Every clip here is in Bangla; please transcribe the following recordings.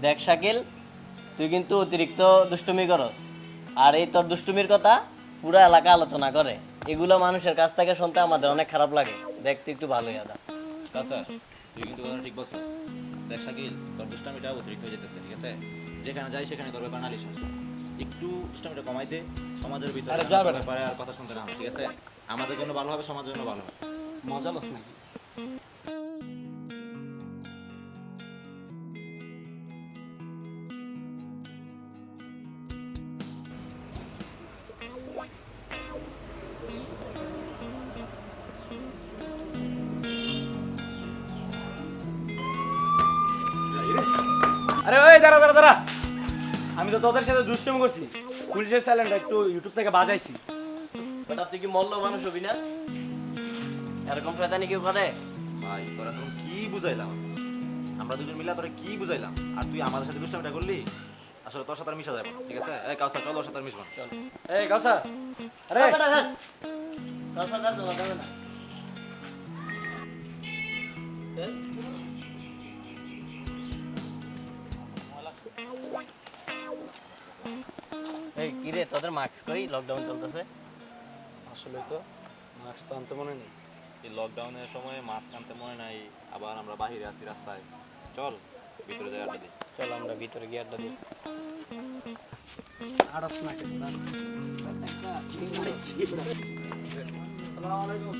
দেখ শাকিল, তুই কিন্তু অতিরিক্ত দুষ্টুমি করস। আর এই তোর দুষ্টুমির কথা পুরো এলাকা আলোচনা করে। এগুলো মানুষের কাছ থেকে শুনতে আমাদের অনেক খারাপ লাগে। দেখ তুই একটু ভালোই আদা। আচ্ছা, তুই কিন্তু কথা ঠিক বলছিস। দেখ শাকিল, তোর দুষ্টামিটা অতিরিক্ত হয়ে যেতেছে, ঠিক আছে? যেখানে যাই সেখানে তোর ব্যাপার নালিশ আসে। একটু দুষ্টামিটা কমাই দে। সমাজের ভিতরে তোর ব্যাপারে আর কথা শুনতে না হয়, ঠিক আছে? আমাদের জন্য ভালো হবে, সমাজের জন্য ভালো হবে। মজা লস নাকি? আরে ওই দাঁড়া দাঁড়া দাঁড়া, আমি তো তোদের সাথে দুষ্টুমি করছি। পুলিশের সাইলেন্ট একটু ইউটিউব থেকে বাজাইছি। বেটা তুই কি মল্ল মানুষ হবি না? এরকম শয়তানি কেউ করে? ভাই, তোরা তখন কি বুঝাইলাম? আমরা দুজন মিলে তোরা কি বুঝাইলাম? আর তুই আমাদের সাথে দুষ্টামিটা করলি? আসলে তোর সাথে আর মিশা যাবে না, ঠিক আছে? এই কাউসার, চল ওর সাথে আর মিশবো না। চল। এই কাউসা, আরে বেটা ধর। তোর সাথে আর চলা যাবে না। চল। এই কি রে, তোদের মাস্ক কই? লকডাউন চলতেছে। আসলে তো মাস্ক তো আনতে মনে নেই। এই লকডাউনের সময় মাস্ক আনতে মনে নাই, আবার আমরা বাহিরে আছি রাস্তায়। চল ভিতরে যাই, আড্ডা দিই। চল আমরা ভিতরে গিয়ে আড্ডা দিই। আড়াস না কেন? আসসালামু আলাইকুম।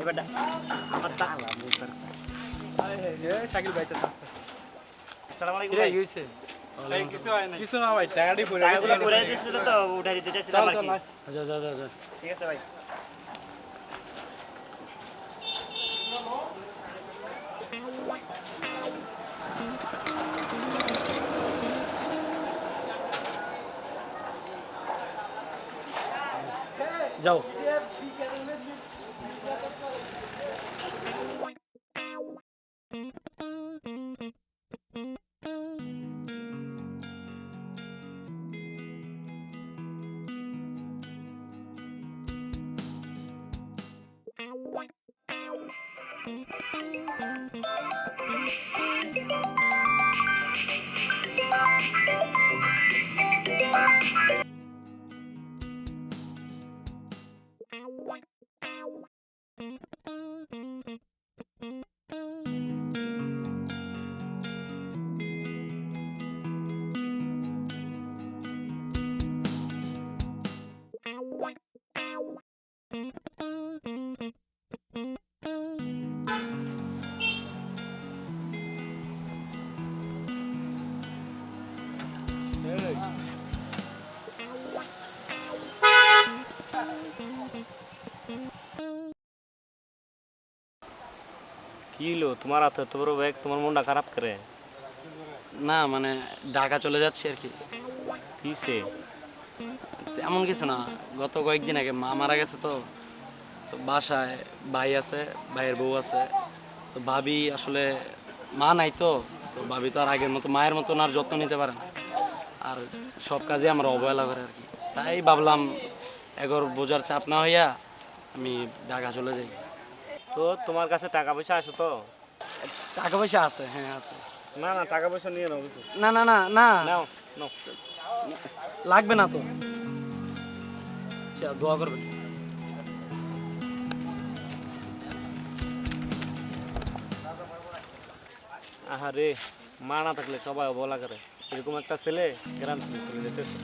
এবারটা শাকিল ভাই তো রাস্তা। আসসালামু আলাইকুম কিরে ভাই। কি হইছে? ভাই কিছু হয় না। কিছু না ভাই, টাকাটি পড়ে গেছে। টাকাগুলো ঘুরাই দিয়েছিল তো উঠাই দিতে চাইছিলাম চল আর চল কি। ভাই। যা যা যা যা। ঠিক আছে ভাই। যাও। কি হলো তোমার হাতে এত বড় ব্যাগ, তোমার মনটা খারাপ করে? না মানে ঢাকা চলে যাচ্ছি আর কি। কিসে? এমন কিছু না, গত কয়েকদিন আগে মা মারা গেছে তো, তো বাসায় ভাই আছে, ভাইয়ের বউ আছে, তো ভাবি আসলে মা নাই তো, তো ভাবি তো আর আগের মতো মায়ের মতন আর যত্ন নিতে পারে না, আর সব কাজে আমরা অবহেলা করে আর কি। তাই ভাবলাম এগোর বোঝার চাপ না হইয়া আমি ঢাকা চলে যাই। তো তোমার কাছে টাকা পয়সা আছে তো? টাকা পয়সা আছে, হ্যাঁ আছে। না না, টাকা পয়সা নিয়ে নাও কিছু। না না না না, নাও নাও। লাগবে না তো। আচ্ছা, দোয়া করবেন। আহারে, মা না থাকলে সবাই অবহেলা করে। এরকম একটা ছেলে গ্রাম ছেড়ে চলে যেতেছে।